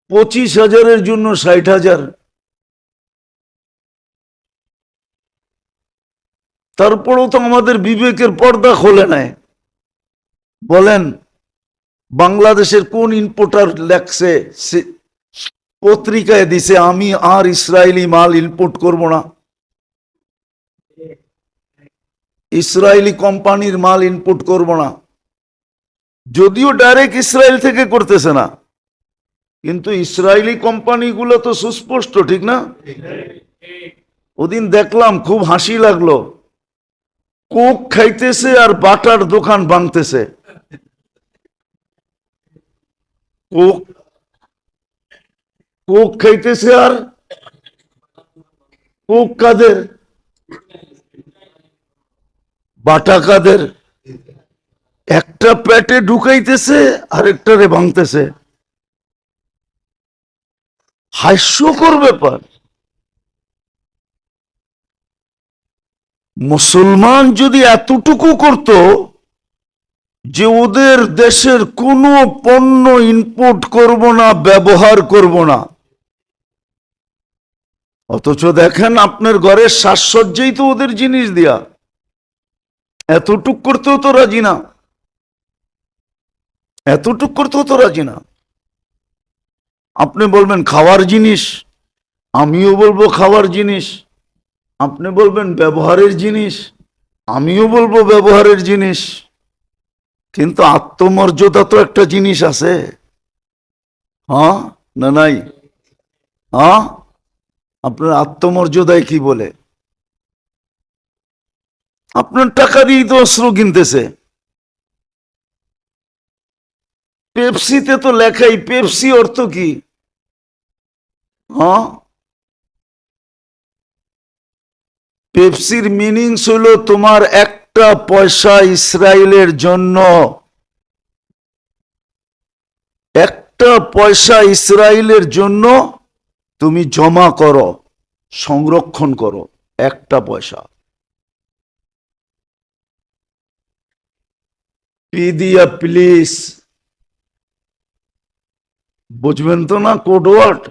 25,000-এর জন্য 60,000। তারপরেও তো আমাদের বিবেকের পর্দা খোলে নাই। বলেন বাংলাদেশের কোন ইম্পোর্টার লেখছে পত্রিকায় দিছে আমি আর ইসরায়েলি মাল ইম্পোর্ট করব না, ইসরায়েলি কোম্পানির মাল ইম্পোর্ট করব না? যদিও ডাইরেক্ট ইসরায়েল থেকে করতেছে না, কিন্তু ইসরায়েলি কোম্পানিগুলো তো সুস্পষ্ট, ঠিক না? ওদিন দেখলাম, খুব হাসি লাগলো, কোক খাইতেছে আর বাটার দোকান ভাঙতেছে। কোক কোক খাইতেছে আর কোক কাদের? বাটা কাদের? একটা পেটে ঢুকাইতেছে আরেকটারে ভাঙতেছে। হাস্যকর ব্যাপার। মুসলমান যদি এতটুকু করত যে ওদের দেশের কোনো পণ্য ইম্পোর্ট করব না, ব্যবহার করব না, অথচ দেখেন আপনার ঘরের সাজসজ্জাই তো ওদের জিনিস দিয়া, এতটুক করতেও তো রাজি না, এতটুক করতেও তো রাজি না। আপনি বলবেন খাওয়ার জিনিস, আমিও বলবো খাওয়ার জিনিস। আপনি বলবেন ব্যবহারের জিনিস, আমিও বলবো ব্যবহারের জিনিস। কিন্তু আত্মমর্যাদা তো একটা জিনিস আছে, হ্যাঁ না নাই? হ্যাঁ, আপনার আত্মমর্যাদায় কি বলে? আপনার টাকা দিয়ে তো অস্ত্র কিনতেছে। পেপসিতে তো লেখাই, পেপসি অর্থ কি? হ্যাঁ, পেপসির মিনিংস হলো তোমার একটা পয়সা ইসরায়েলের জন্য, একটা পয়সা ইসরায়েলের জন্য তুমি জমা করো, সংরক্ষণ করো, একটা পয়সা। পি দিয়া প্লিজ, বুঝবেন তো না কোড ওয়ার্ড?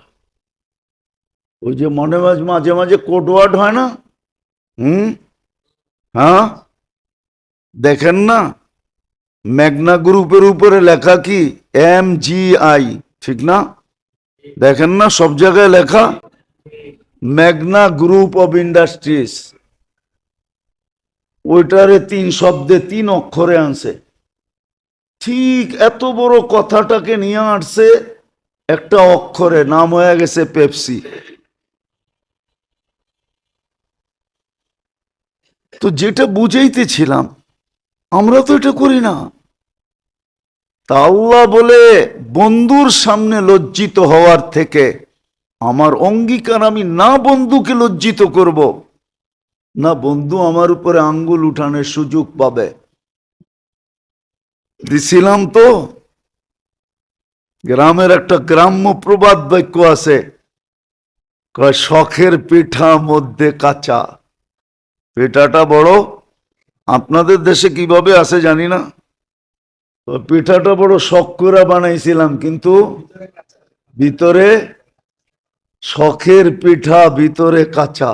ওই যে মাঝে মাঝে কোড ওয়ার্ড হয় না? হ্যাঁ, দেখেন না মেঘনা গ্রুপের উপরে লেখা কি MGI, ঠিক না? দেখেন না সব জায়গায় লেখা মেঘনা গ্রুপ অফ ইন্ডাস্ট্রিজ। ওইটারে 3 শব্দে 3 অক্ষরে আনছে। ঠিক এত বড় কথাটাকে নিয়ে আসছে একটা অক্ষরে, নাম হয়ে গেছে পেপসি। তো যেটা বুঝাইতেছিলাম, আমরা তো এটা করি না। তা আল্লাহ বলে বন্ধুর সামনে লজ্জিত হওয়ার থেকে আমার অঙ্গীকার, আমি না বন্ধুকে লজ্জিত করব, না বন্ধু আমার উপরে আঙ্গুল উঠানোর সুযোগ পাবে। দিছিলাম তো। গ্রামের একটা গ্রাম্য প্রবাদ বাক্য আছে, শখের পিঠা মধ্যে কাঁচা। পিঠাটা বড়, আপনাদের দেশে কিভাবে আছে জানি না, পিঠাটা বড় শখ করে বানাইছিলাম, কিন্তু ভিতরে, শখের পিঠা ভিতরে কাঁচা।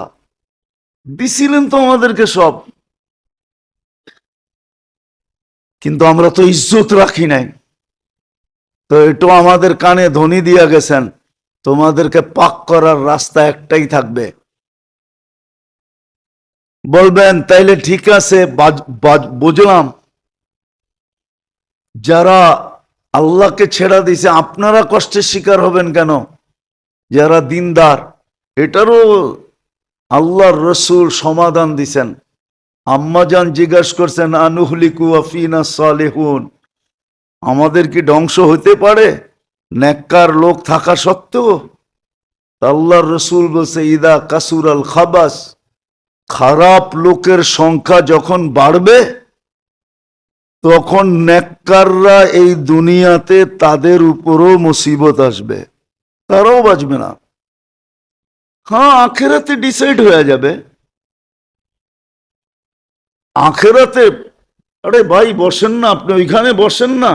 দিছিলেন তো আমাদেরকে সব, কিন্তু আমরা তো ইজ্জত রাখি নাই। তো এটাও আমাদের কানে ধ্বনি দিয়া গেছেন, তোমাদেরকে পাক করার রাস্তা একটাই থাকবে। বলবেন তাইলে ঠিক আছে, বুঝলাম, যারা আল্লাহকে ছেড়া দিছে আপনারা কষ্টের শিকার হবেন কেন? যারা দিনদার, এটারও আল্লাহর রসুল সমাধান দিছেন। আম্মাজান জিজ্ঞাসা করছেন আনুহলিকু আফিনা সালেহুন, আমাদের কি ধ্বংস হতে পারে নেককার লোক থাকা সত্ত্বেও? আল্লাহর রসুল বলছে ইদা কাসুর আল খাবাস, খারাপ লোকের সংখ্যা যখন বাড়বে তখন নেককাররা এই দুনিয়াতে তাদের উপরও মুসিবত আসবে, তারাও বাঁচবে না। হ্যাঁ, আখেরাতে ডিসাইড হয়ে যাবে। আখেরাতে, আরে ভাই বসেন না, আপনি ওইখানে বসেন না।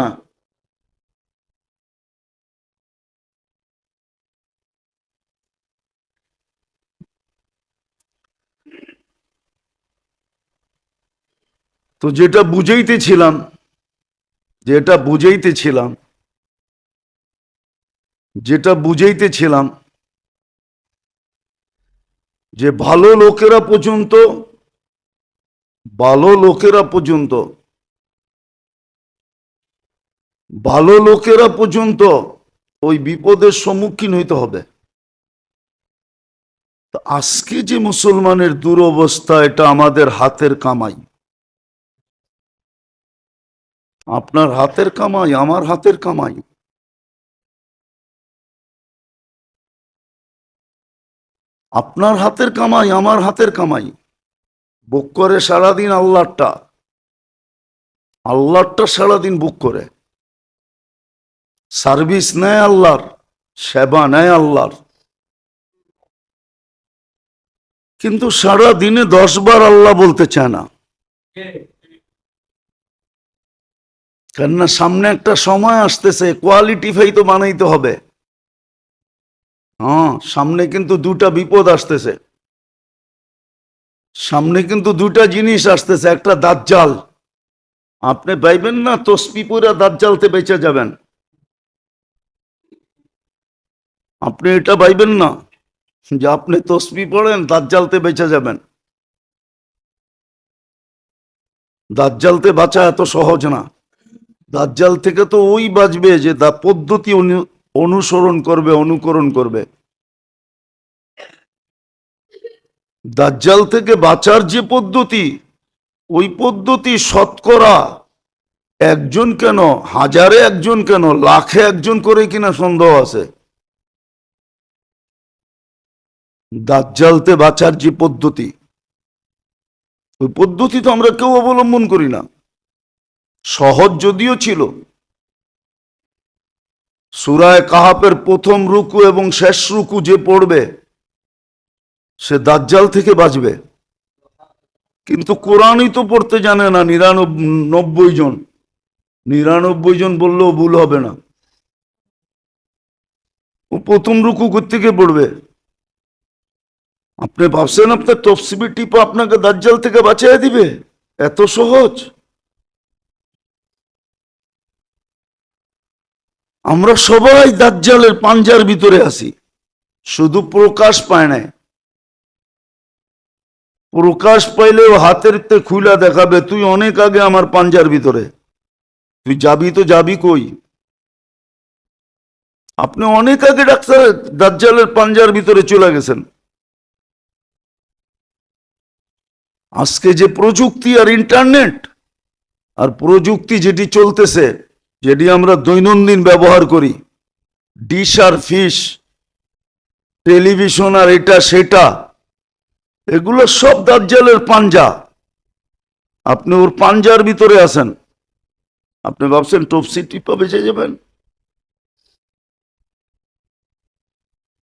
তো যেটা বুঝাইতেছিলাম যে ভালো লোকেরা পর্যন্ত ওই বিপদের সম্মুখীন হইতে হবে। তো আজকে যে মুসলমানের দুরবস্থা, এটা আমাদের হাতের কামাই। আপনার হাতের কামাই, আমার হাতের কামাই। আপনার হাতের কামাই, আমার হাতের কামাই। বুক করে সারাদিন আল্লাহরটা সারাদিন বুক করে সার্ভিস নেয় আল্লাহর, সেবা নেয় আল্লাহর, কিন্তু সারা দিনে 10 বার আল্লাহ বলতে চায় না। কেননা সামনে একটা সময় আসতেছে, কোয়ালিটিফাই তো বানাইতে হবে। সামনে কিন্তু 2টা বিপদ আসতেছে, সামনে কিন্তু 2টা জিনিস আসতেছে। একটা দাজ্জাল, আপনি পাইবেন না তসবি পরে দাজ্জালতে বেঁচে যাবেন, আপনি এটা পাইবেন না যে আপনি তসবি পড়েন দাজ্জালতে বেঁচে যাবেন। দাজ্জালতে বাঁচা এত সহজ না। দাজ্জাল থেকে তো ওই বাঁচবে যে পদ্ধতি অনুকরণ করবে। দাজ্জাল থেকে বাঁচার যে পদ্ধতি, ওই পদ্ধতি শতকরা একজন কেন, হাজারে একজন কেন, লাখে একজন করে কিনা সন্দেহ আছে। দাজ্জালতে বাঁচার যে পদ্ধতি, ওই পদ্ধতি তো আমরা কেউ অবলম্বন করি না। সহজ যদিও ছিল, সূরায়ে কাহাফের প্রথম রুকু এবং শেষ রুকু যে পড়বে সে দাজ্জাল থেকে বাঁচবে। কিন্তু কোরআনই তো পড়তে জানে না 99 জন। 99 জন বললেও ভুল হবে না। ও প্রথম রুকু থেকে পড়বে। আপনি ভাবছেন আপনার তফসিবি টিপা আপনাকে দাজ্জাল থেকে বাঁচিয়ে দিবে? এত সহজ? আমরা সবাই দাজ্জালের পাঞ্জার ভিতরে আছি, শুধু প্রকাশ পায় না। প্রকাশ পাইলেও হাতের খুলা দেখাবে, তুই অনেক আগে আমার পাঞ্জার ভিতরে, তুই যাবি কই? আপনি অনেক আগে ডাক্তার দাজ্জালের পাঞ্জার ভিতরে চলে গেছেন। আজকে যে প্রযুক্তি আর ইন্টারনেট আর প্রযুক্তি যেটি চলতেছে, যেটি আমরা দৈনন্দিন ব্যবহার করি, ডিশ আর ফিশ, টেলিভিশন আর এটা সেটা, এগুলো সব দাজ্জালের পাঞ্জা। আপনি ওর পাঞ্জার ভিতরে আছেন, আপনি ভাবছেন টপসি টিপা বেঁচে যাবেন?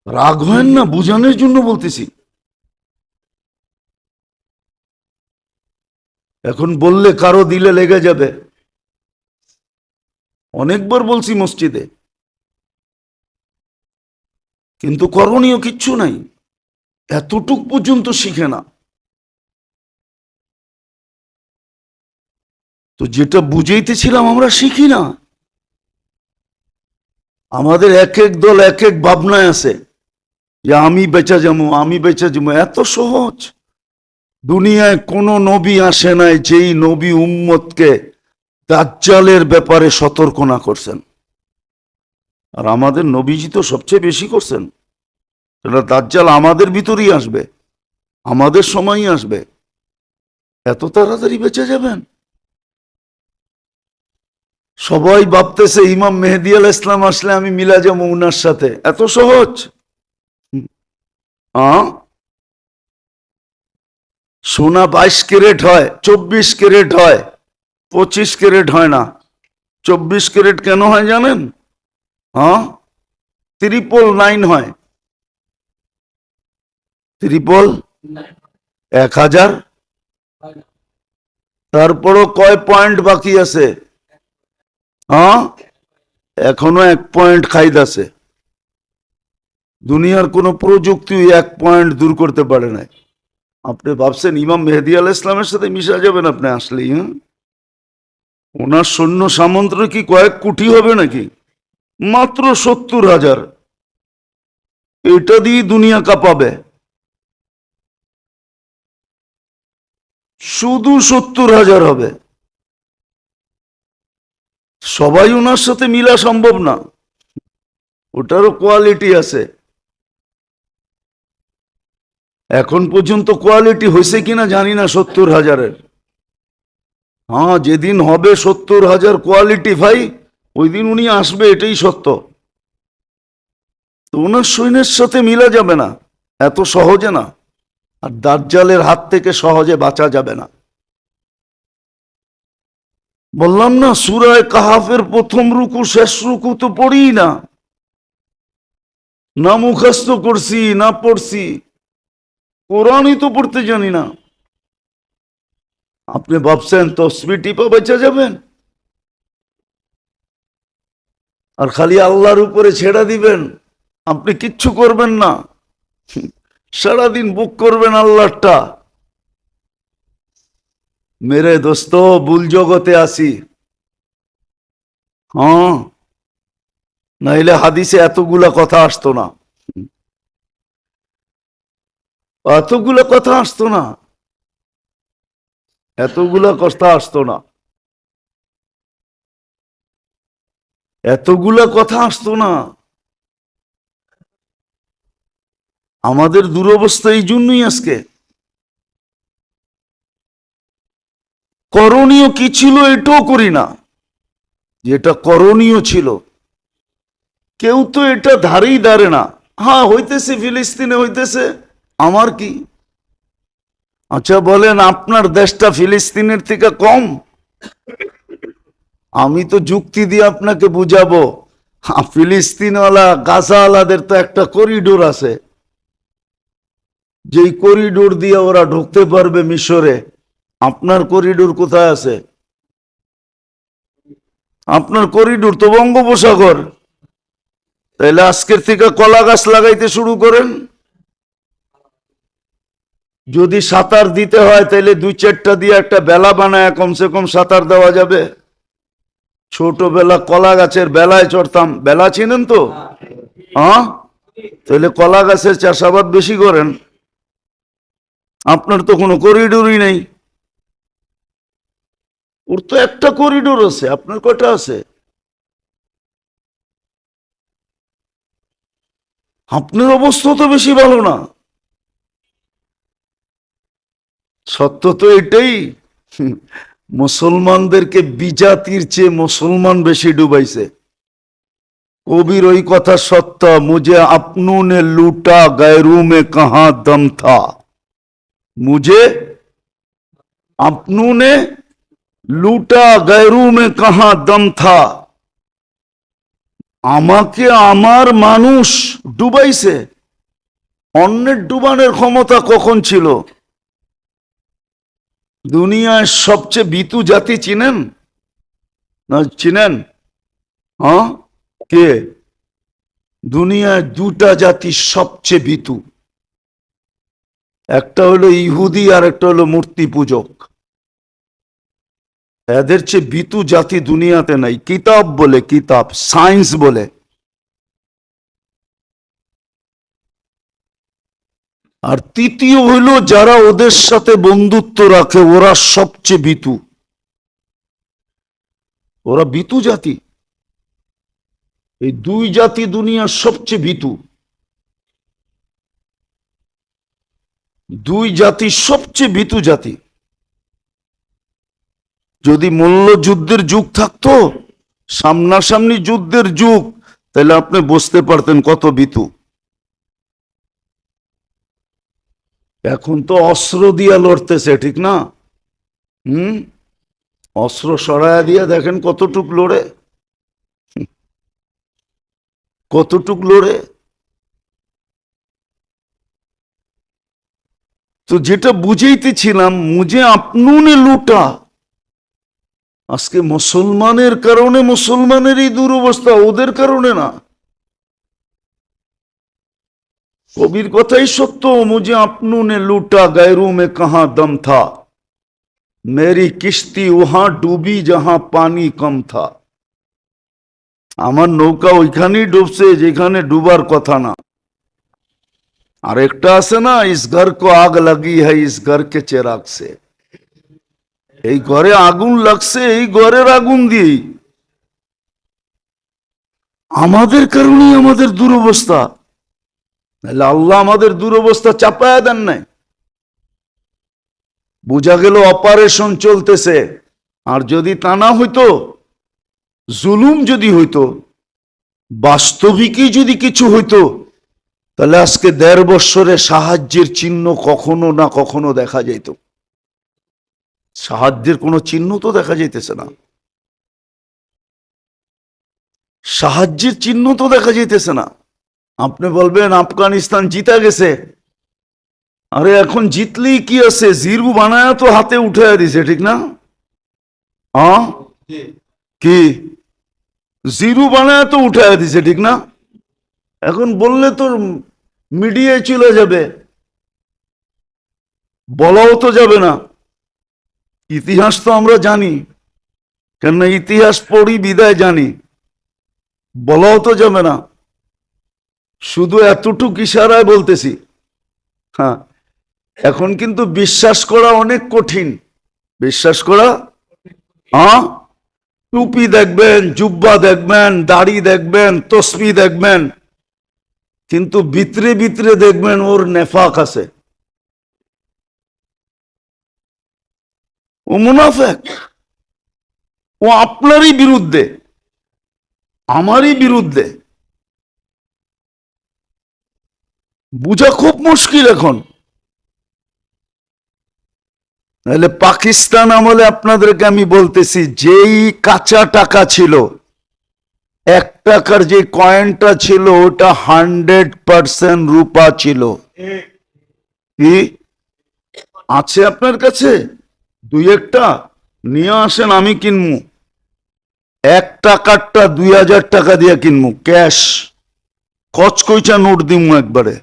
রাগ হয় না, বুঝানোর জন্য বলতেছি। এখন বললে কারো দিলে লেগে যাবে। অনেকবার বলছি মসজিদে, কিন্তু করণীয় কিচ্ছু নাই। এতটুক পর্যন্ত শিখে না। তো যেটা বুঝাইতেছিলাম, আমরা শিখি না। আমাদের এক এক দল এক এক ভাবনায় আছে যে আমি বেঁচে যাবো। এত সহজ? দুনিয়ায় কোন নবী আসে নাই যেই নবী উম্মতকে দাজ্জালের ব্যাপারে সতর্ক না করছেন। আর আমাদের নবীজি তো সবচেয়ে বেশি করছেন। এটা দাজ্জাল আমাদের ভিতরেই আসবে, আমাদের সময়ই আসবে। এত তাড়াতাড়ি বেঁচে যাবেন? সবাই ভাবতেছে ইমাম মেহেদী আলাইহিস সালাম আসলে আমি মিলা যাবো উনার সাথে। এত সহজ? সোনা 22 ক্যারেট হয়, 24 ক্যারেট হয়, 25 ক্যারেট হয় না। 24 ক্যারেট কেন হয় জানেন? 999 হয়। 1000। তারপরও কয় পয়েন্ট বাকি আছে? এখনো 1 পয়েন্ট খাইদ আছে। দুনিয়ার কোন প্রযুক্তি 1 পয়েন্ট দূর করতে পারে না। আপনি ভাবছেন ইমাম মেহেদী আলাইহিস সালামের সাথে মিশা যাবেন আপনি আসলেই? ওনার সৈন্য সামন্ত কি কয়েক কোটি হবে নাকি? মাত্র 70,000। এটা দিয়ে দুনিয়া কাঁপাবে। শুধু 70,000 হবে। সবাই ওনার সাথে মিলা সম্ভব না, ওটারও কোয়ালিটি আছে। এখন পর্যন্ত কোয়ালিটি হয়েছে কিনা জানি না 70,000-এর। হ্যাঁ, যেদিন হবে 70,000 কোয়ালিটি ভাই, ওই দিন উনি আসবে, এটাই সত্য। তো ওনার সৈন্যের সাথে মিলা যাবে না এত সহজে না। আর দাজ্জালের হাত থেকে সহজে বাঁচা যাবে না। বললাম না, সূরা কাহাফের প্রথম রুকু শেষ রুকু তো পড়ি না, না মুখস্থ করছি না পড়ছি, কোরআনই তো পড়তে জানি না। আপনি ভাবছেন তসবিহ টিপা বেঁচে যাবেন আর খালি আল্লাহর উপরে ছেড়ে দিবেন? আপনি কিচ্ছু করবেন না, সারাদিন বুক করবেন আল্লাহটা। মেরে দোস্ত, ভুল জগতে আসি। হ্যাঁ, নাইলে হাদিসে এতগুলা কথা আসতো না, এতগুলা কথা আসতো না, এতগুলা কথা আসতো না, এতগুলা কথা আসতো না। আমাদের দুরবস্থা এই জন্যই আজকে। করণীয় কি ছিল এটাও করি না, যেটা করণীয় ছিল কেউ তো এটা ধারেই দাঁড়ে না। হ্যাঁ, হইতেছে ফিলিস্তিনে হইতেছে, আমার কি? আচ্ছা বলেন, আপনার দেশটা ফিলিস্তিনের থেকে কম? আমি তো যুক্তি দিয়ে আপনাকে বুঝাবো। ফিলিস্তিনওয়ালা গাজাওয়ালাদের তো একটা করিডোর আছে, যেই করিডোর দিয়ে ওরা ঢুকতে পারবে মিশরে। আপনার করিডোর কোথায় আছে? আপনার করিডোর তো বঙ্গোপসাগর। তাইলে আজকের থেকে কলা গাছ লাগাইতে শুরু করেন। যদি সাঁতার দিতে হয় তাহলে 2-4টা দিয়ে একটা বেলা বানায় কমসে কম সাঁতার দেওয়া যাবে। ছোটবেলা কলা গাছের বেলায় চড়তাম, বেলা চিনেন তো? হ্যাঁ, তাহলে কলা গাছের চাষাবাদ বেশি করেন। আপনার তো কোনো করিডোরই নেই। ওর তো একটা করিডোর আছে, আপনার কয়টা আছে? আপনার অবস্থা তো বেশি ভালো না। সত্য তো এটাই, মুসলমানদেরকে বিজাতির চেয়ে মুসলমান বেশি ডুবাইছে। কবির ওই কথা সত্য, মুঝে আপনু নে লুটা গैरू में कहां दम था, मुझे আপনু নে লুটা गैरू में कहां दम था। আমাকে আমার মানুষ ডুবাইছে, অন্যের ডুবানোর ক্ষমতা কখন ছিল? দুনিয়ায় সবচেয়ে ভীতু জাতি চিনেন না? চিনেন? হ্যাঁ, কে? দুনিয়ায় দুটা জাতি সবচেয়ে ভীতু, একটা হলো ইহুদি আর একটা হলো মূর্তি পূজক। এদের চেয়ে ভীতু জাতি দুনিয়াতে নাই। কিতাব বলে, কিতাব, সায়েন্স বলে। আর তৃতীয় হইল যারা ওদের সাথে বন্ধুত্ব রাখে, ওরা সবচেয়ে ভীতু। ওরা ভীতু জাতি। এই দুই জাতি দুনিয়ার সবচেয়ে ভীতু। দুই জাতি সবচেয়ে ভীতু জাতি। যদি মূল্য যুদ্ধের যুগ থাকতো, সামনাসামনি যুদ্ধের যুগ, তাহলে আপনি বুঝতে পারতেন কত ভীতু। এখন তো অস্ত্র দিয়া লড়তেছে, ঠিক না? অস্ত্র সরায়া দিয়া দেখেন কতটুক লড়ে, কতটুক লড়ে। তো যেটা বুঝাইতেছিলাম, মুঝে আপনুনে লুটা। আজকে মুসলমানের কারণে মুসলমানের এই দুরবস্থা, ওদের কারণে না। কবির কথাই সত্য, মুঝে আপনুনে লুটা গैरू में कहां दम था। मेरी किश्ती वहां डूबी जहां पानी कम था। আমার নৌকা ওইখানেই ডুবছে যেখানে ডুবার কথা না। আর একটা আছে না, ইস ঘর কো আগ লাগি হ্যায় ইস ঘর কে চেরাগ সে, এই ঘরে আগুন লাগছে এই ঘরের আগুন দিয়েই। আমাদের কারণেই আমাদের দুরবস্থা, নাহলে আল্লাহ আমাদের দুরবস্থা চাপায়া দেন নাই। বোঝা গেল অপারেশন চলতেছে, আর যদি তা না হইতো, জুলুম যদি হইতো, বাস্তবিকই যদি কিছু হইতো, তাহলে আজকে ১.৫ বছরে সাহায্যের চিহ্ন কখনো না কখনো দেখা যেত। সাহায্যের কোনো চিহ্ন তো দেখা যাইতেছে না, সাহায্যের চিহ্ন তো দেখা যাইতেছে না। আপনি বলবেন আফগানিস্তান জিতা গেছে, আরে এখন জিতলেই কি আছে, জিরু বানায় তো হাতে উঠে দিছে, ঠিক না? কি জিরু বানায় তো উঠে দিছে, ঠিক না? এখন বললে তো মিডিয়ায় চলে যাবে, বলাও তো যাবে না। ইতিহাস তো আমরা জানি, কেননা ইতিহাস পড়ি বিদায় জানি, বলাও তো যাবে না। শুধু এতটুকু ইশারায় বলতেছি। হ্যাঁ, এখন কিন্তু বিশ্বাস করা অনেক কঠিন, বিশ্বাস করা। টুপি দেখবেন, জুব্বা দেখবেন, দাড়ি দেখবেন, তসবি দেখবেন, কিন্তু ভিতরে ভিতরে দেখবেন ওর নেফাক আছে, ও মুনাফেক, ও আপনারই বিরুদ্ধে, আমারই বিরুদ্ধে। বুঝা খুব মুশকিল এখন। নাহলে পাকিস্তান আমলে আপনাদেরকে আমি বলতেছি, যেই কাঁচা টাকা ছিল, 1 টাকার যে কয়েনটা ছিল ওটা 100% রূপা ছিল। কি আছে আপনার কাছে? 2-1টা নিয়ে আসেন, আমি কিনবো। 1 টাকারটা 2000 টাকা দিয়ে কিনবো, ক্যাশ, কচকইচা নোট দিমু একবারে।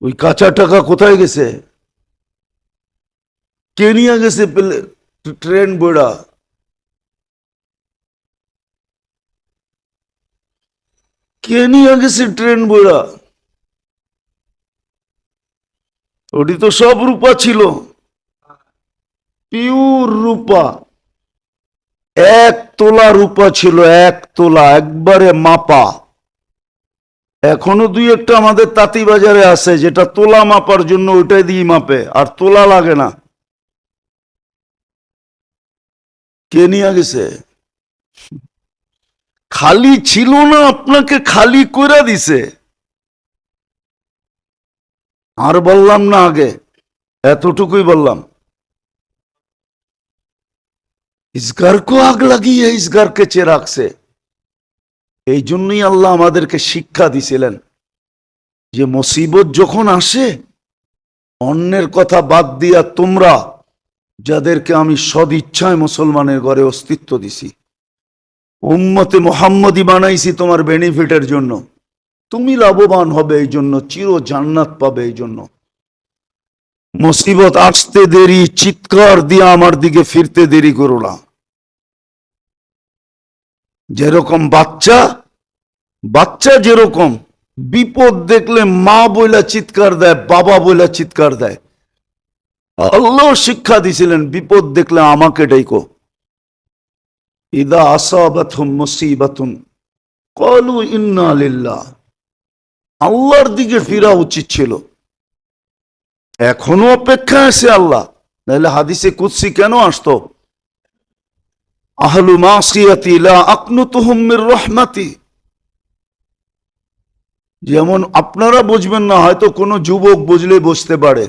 ওই কাঁচা টাকা কোথায় গেছে? কে নিয়ে গেছে? ট্রেন বইড়া, কে নিয়ে গেছে ট্রেন বইড়া? ওটি তো সব রূপা ছিল, পিওর রূপা। 1 তোলা রূপা ছিল, 1 তোলা, একবারে মাপা। এখনো 2-1টা আমাদের তাঁতি বাজারে আছে, যেটা তোলা মাপার জন্য ওইটাই দিয়ে মাপে, আর তোলা লাগে না। কে নিয়ে গেছে? খালি ছিল না, আপনাকে খালি করে দিছে। আর বললাম না আগে, এতটুকুই বললাম। इस घर को आग लगी है इस घर के चिराग से। এই জন্যই আল্লাহ আমাদেরকে শিক্ষা দিছিলেন যে মুসিবত যখন আসে, অন্যের কথা বাদ দিয়া তোমরা যাদেরকে আমি সদিচ্ছায় মুসলমানের ঘরে অস্তিত্ব দিছি, উম্মতে মুহাম্মদী বানাইছি তোমার বেনিফিটের জন্য, তুমি লাভবান হবে এই জন্য, চির জান্নাত পাবে এই জন্য। মুসিবত আসতে দেরি, চিৎকার দিয়ে আমার দিকে ফিরতে দেরি করো না। যেরকম বাচ্চা যেরকম বিপদ দেখলে মা বইলা চিৎকার দেয়, বাবা বইলা চিৎকার দেয়, আল্লাহ শিক্ষা দিছিলেন বিপদ দেখলে আমাকে ডাইকো। ইদা আসাবাতহুম মুসিবাতুন ক্বালু ইন্না লিল্লাহ, আল্লাহর দিকে ফিরা উচিত ছিল। এখনো অপেক্ষা আছে আল্লাহ, নাহলে হাদিসে কুদসি কেন আসতো? আহলু মাসিয়াতি লা আকনুতুহুম মির রাহমাতি। যেমন আপনারা বুঝবেন না, হয়তো কোনো যুবক বুঝলে বুঝতে পারে,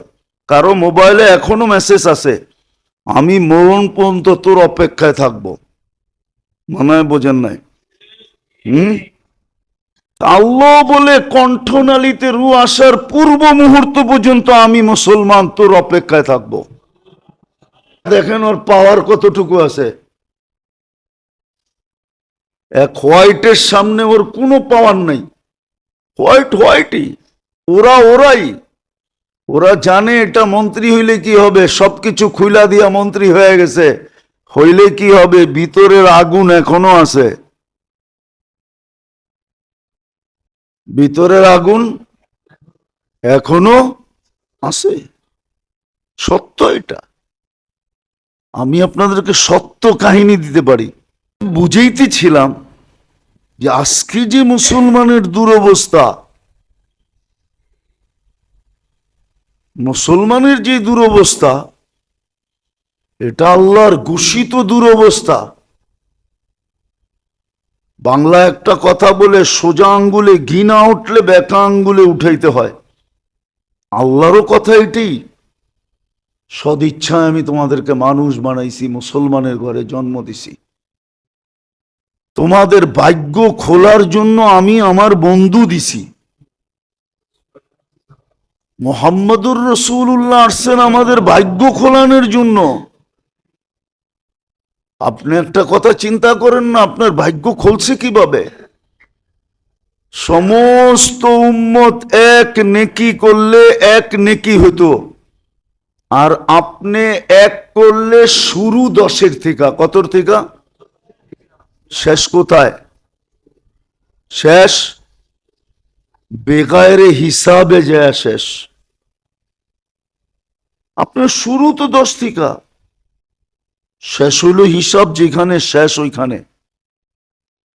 কারো মোবাইলে এখনো মেসেজ আছে, আমি মরণ পর্যন্ত তোর অপেক্ষায় থাকবো। মনে হয় বোঝেন নাই। আল্লাহ বলে কণ্ঠনালীতে রু আসার পূর্ব মুহূর্ত পর্যন্ত আমি মুসলমান, তোর অপেক্ষায় থাকবো। দেখেন ওর পাওয়ার কতটুকু আছে। এক হোয়াইটের সামনে ওর কোনো পাওয়ার নাই। হোয়াইটই, ওরাই। ওরা জানে এটা মন্ত্রী হইলে কি হবে, সবকিছু খুইলা দিয়া মন্ত্রী হয়ে গেছে, হইলে কি হবে, ভিতরের আগুন এখনো আছে, ভিতরের আগুন এখনো আছে। সত্য এটা, আমি আপনাদেরকে সত্য কাহিনী দিতে পারি। বুঝেইতেছিলাম যে আজকে যে মুসলমানের দুরবস্থা, মুসলমানের যে দুরবস্থা, এটা আল্লাহর ঘোষিত দুরবস্থা। বাংলা একটা কথা বলে, সোজা আঙ্গুলে ঘি না উঠলে বেকা আঙ্গুলে উঠাইতে হয়। আল্লাহরও কথা এটাই, সদিচ্ছায় আমি তোমাদেরকে মানুষ বানাইছি, মুসলমানের ঘরে জন্ম দিছি, তোমাদের ভাগ্য খোলার জন্য আমি আমার বন্ধু দিছি। মুহাম্মদুর রাসূলুল্লাহ আসছেন আমাদের ভাগ্য খোলানোর জন্য। আপনি একটা কথা চিন্তা করেন না, আপনার ভাগ্য খুলছে কিভাবে? সমস্ত উম্মত এক নেকি করলে এক নেকি হতো, আর আপনি এক করলে শুরু 10-এর থেকে, কতর থেকে শেষ কোথায়? শেষ বেগায়রে হিসাবে যায় শেষ। আপনার শুরু তো 10 থেকে, শেষ হইল হিসাব যেখানে শেষ ওইখানে।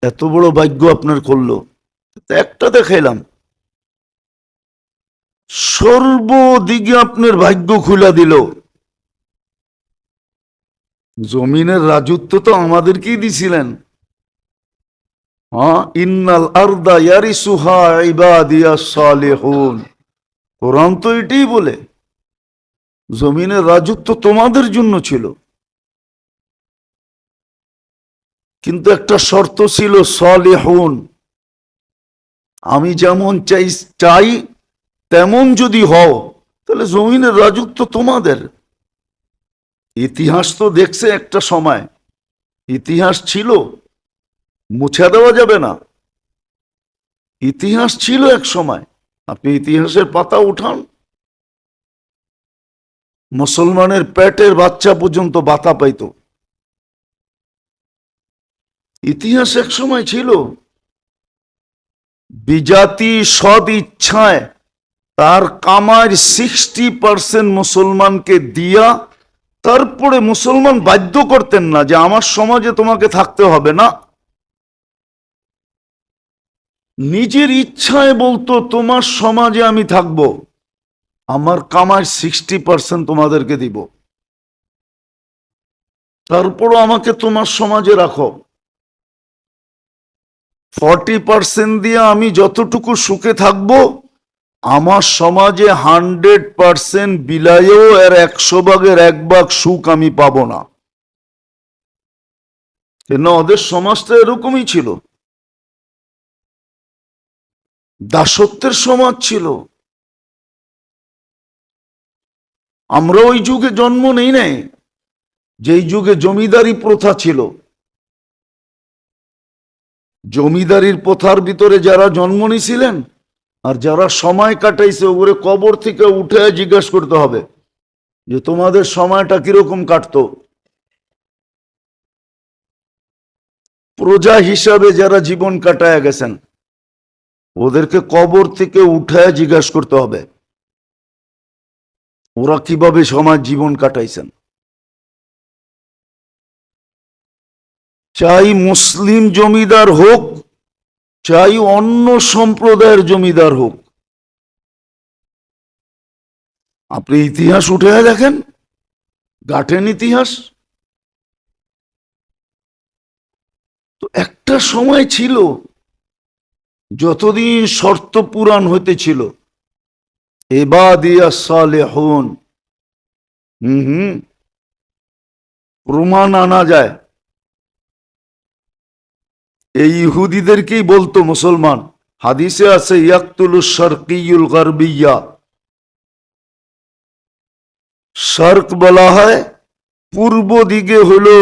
এত বড় ভাগ্য আপনার করলো। একটা দেখাইলাম, সর্বদিকে আপনার ভাগ্য খুলে দিল। জমিনের রাজত্ব তো আমাদেরকেই দিছিলেন। হ্যাঁ, ইন্নাল আরদা ইয়ারিসুহা ইবাদিয়াস সালিহুন, কোরআন তো এটাই বলে, জমিনের রাজত্ব তোমাদের জন্য ছিল, কিন্তু একটা শর্ত ছিল, সালিহুন, আমি যেমন চাই তেমন যদি হও তাহলে জমিনের রাজত্ব তোমাদের। ইতিহাস তো দেখছে একটা সময়, ইতিহাস ছিল, মুছে দেওয়া যাবে না, ইতিহাস ছিল এক সময়। আপনি ইতিহাসের পাতা উঠান, মুসলমানের পেটের বাচ্চা পর্যন্ত বাতা পাইত। ইতিহাস এক সময় ছিল, বিজাতি সদ ইচ্ছায় তার কামার 60% মুসলমানকে দিয়া, তারপরে মুসলমান বাধ্য করতেন না যে আমার সমাজে তোমাকে থাকতে হবে না, নিজের ইচ্ছায় বলতো তোমার সমাজে আমি থাকব, আমার কামার 60% তোমাদেরকে দিব, তারপরও আমাকে তোমার সমাজে রাখো, 40% দিয়ে আমি যতটুকু সুখে থাকবো, আমার সমাজে 100% বিলায়েও এর 100 ভাগের 1 ভাগ সুখ আমি পাবো না। কেন? ওদের সমাজটা এরকমই ছিল, দাসত্বের সমাজ ছিল। আমরা ওই যুগে জন্ম নেই নাই যেই যুগে জমিদারি প্রথা ছিল। জমিদারির প্রথার ভিতরে যারা জন্ম নিয়েছিলেন আর যারা সময় কাটাইছে, ওগুলো কবর থেকে উঠে জিজ্ঞাসা করতে হবে যে তোমাদের সময়টা কিরকম কাটতো। প্রজা হিসাবে যারা জীবন কাটায় গেছেন, ওদেরকে কবর থেকে উঠে জিজ্ঞাসা করতে হবে ওরা কিভাবে সমাজ জীবন কাটাইছেন। চাই মুসলিম জমিদার হোক, চাই অন্য সম্প্রদায়ের জমিদার হোক, আপনি ইতিহাস উঠে দেখেন, গাঠেন ইতিহাস। তো একটা সময় ছিল, যতদিন শর্ত পূরণ হইতেছিল, ইবাদিয়াস সালিহুন, প্রমাণ আনা যায়। এই ইহুদিদেরকেই বলতো মুসলমান, হাদিসে আছে ইয়াকতুলুশ শারকিয়ুল গারবিয়্যা, শারক বলা হয় পূর্ব দিকে হলো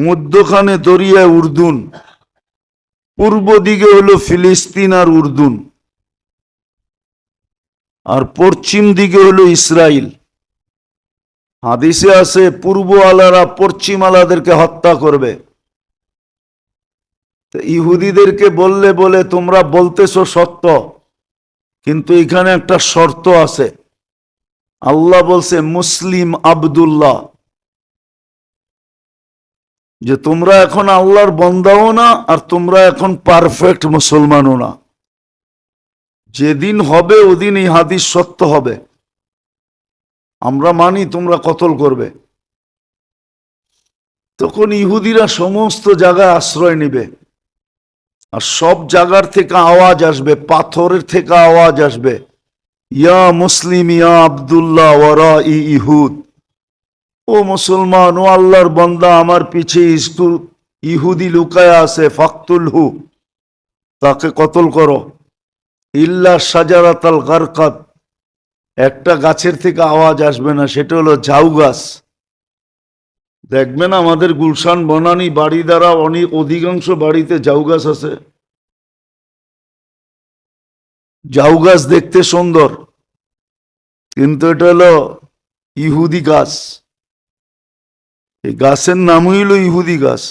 মধ্যখানে দরিয়া উর্দুন, পূর্ব দিকে হলো ফিলিস্তিন আর উর্দুন, আর পশ্চিম দিকে হলো ইসরায়েল। হাদিসে আছে পূর্ব আলারা পশ্চিম আলাদেরকে হত্যা করবে। ইহুদিদেরকে বলে তোমরা বলতেছো সত্য, কিন্তু এখানে একটা শর্ত আছে। আল্লাহ বলছে মুসলিম আব্দুল্লাহ, যে তোমরা এখন আল্লাহর বন্দাও না, আর তোমরা এখন পারফেক্ট মুসলমানও না। যেদিন হবে ওদিন এই হাদিস সত্য হবে। আমরা মানি তোমরা কতল করবে। তখন ইহুদিরা সমস্ত জায়গায় আশ্রয় নিবে, আর সব জায়গার থেকে আওয়াজ আসবে, পাথরের থেকে আওয়াজ আসবে, ইয়া মুসলিম ইয়া আব্দুল্লাহ ওয়ারা ইহুদ, ও মুসলমান, ও আল্লাহর বান্দা, আমার পিছে ইহুদি লুকায়া আছে, ফাকতুলহু, তাকে কতল করো। ইল্লা শাজারাতাল গারকাত, একটা গাছের থেকে আওয়াজ আসবে না, সেটা হলো ঝাউ গাছ। দেখবেন আমাদের গুলশান বনানী বাড়ি দ্বারা অধিকাংশ বাড়িতে ঝাউ গাছ আছে। ঝাউ গাছ দেখতে সুন্দর, কিন্তু এটা হলো ইহুদি গাছ। এই গাছের নামই হলো ইহুদি গাছ,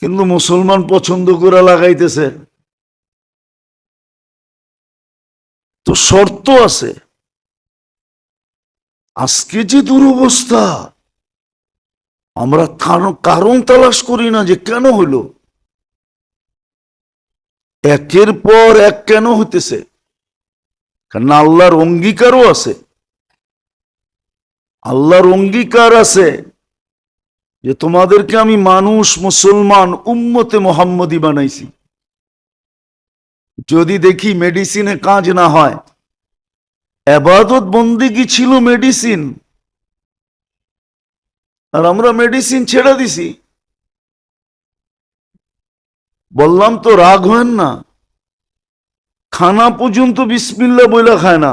কিন্তু মুসলমান পছন্দ করে লাগাইতেছে। তো শর্ত আছে। আজকে যে দুরবস্থা, আমরা কারণ তালাশ করি না যে কেন হইল। একের পর এক কেন হইতেছে, কারণ আল্লাহর অঙ্গীকারও আছে। আল্লাহর অঙ্গীকার আছে যে তোমাদেরকে আমি মানুষ, মুসলমান, উম্মতে মোহাম্মদী বানাইছি। যদি দেখি মেডিসিনে কাজ না হয়, ইবাদত বন্দেগী ছিল মেডিসিন, আর আমরা মেডিসিন ছেড়ে দিছি। বললাম তো রাগ হয় না, খানা পর্যন্ত বিসমিল্লাহ বইলা খায় না,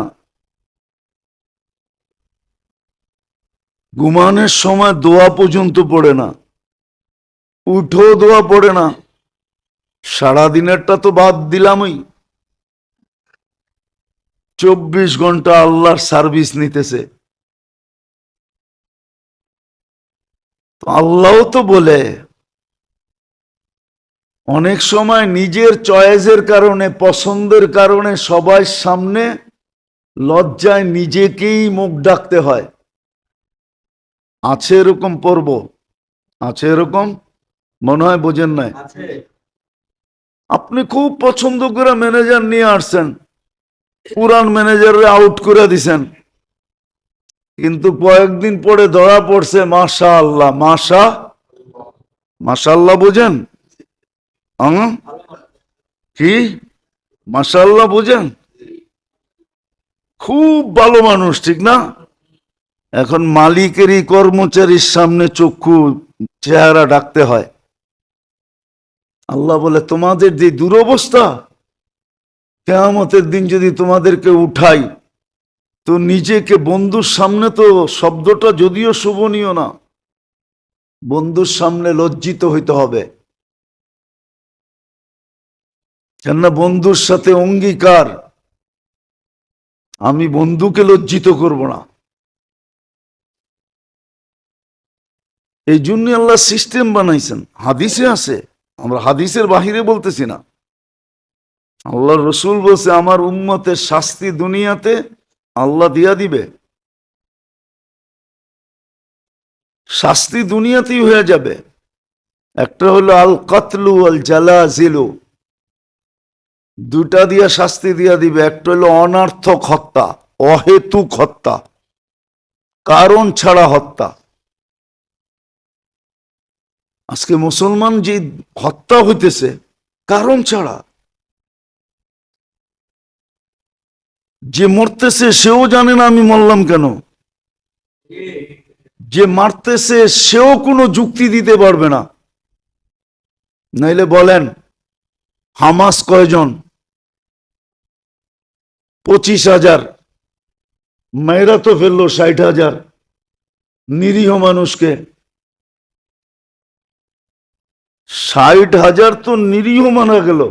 ঘুমানোর সময় দোয়া পর্যন্ত পড়ে না, উঠো দোয়া পড়ে না। সারাদিনেরটা তো বাদ দিলামই, 24 ঘন্টা আল্লাহর সার্ভিস নিতেছে। আল্লাহ তো বলে, অনেক সময় নিজের চয়েসের কারণে, পছন্দের কারণে সবার সামনে লজ্জায় নিজেকেই মুখ ডাকতে হয়। আছে এরকম পর্ব, আছে এরকম, মনে হয় বোঝেন নাই। আপনি খুব পছন্দ করে ম্যানেজার নিয়ে আসছেন, পুরান ম্যানেজারে আউট করে দিছেন, কিন্তু কয়েকদিন পরে ধরা পড়ছে মাশা আল্লাহ, মাশাআল্লাহ বোঝেন কি, মাশাআল্লাহ বোঝেন, খুব ভালো মানুষ, ঠিক না? এখন মালিকেরই কর্মচারীর সামনে চক্ষু চেহারা ডাকতে হয়। আল্লাহ বলে তোমাদের যে দুরবস্থা, কিয়ামতের দিন যদি তোমাদেরকে উঠাই, তো নিজেকে বন্ধুর সামনে, তো শব্দটা যদিও শোভনীয় না, বন্ধুর সামনে লজ্জিত হইতে হবে। কেননা বন্ধুর সাথে অঙ্গীকার, আমি বন্ধুকে লজ্জিত করব না। এই জন্য আল্লাহ সিস্টেম বানাইছেন, হাদিসে আছে, আমরা হাদিসের বাহিরে বলতেছি না। আল্লাহ রসুল বলছে আমার উম্মতের শাস্তি দুনিয়াতে আল্লাহ দিয়া দিবে, শাস্তি দুনিয়াতেই হয়ে যাবে। একটা হলো আল কাতলু আল জালাজিলু, দুটা দিয়া শাস্তি দিয়া দিবে। একটা হলো অনার্থক হত্যা, অহেতুক হত্যা, কারণ ছাড়া হত্যা। আজকে মুসলমান যে হত্যা হইতেছে কারণ ছাড়া, যে মরতেছে সেও জানে না আমি মরলাম কেন, যে মারতেছে সেও কোনো যুক্তি দিতে পারবে না। নাইলে বলেন হামাস কয়জন? 25,000, মেয়েরা তো ফেললো 60,000 নিরীহ মানুষকে। 60,000 তো নিরীহ মারা গেল।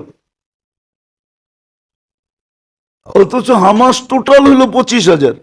অথচ হামাস টোটাল হলো 25,000।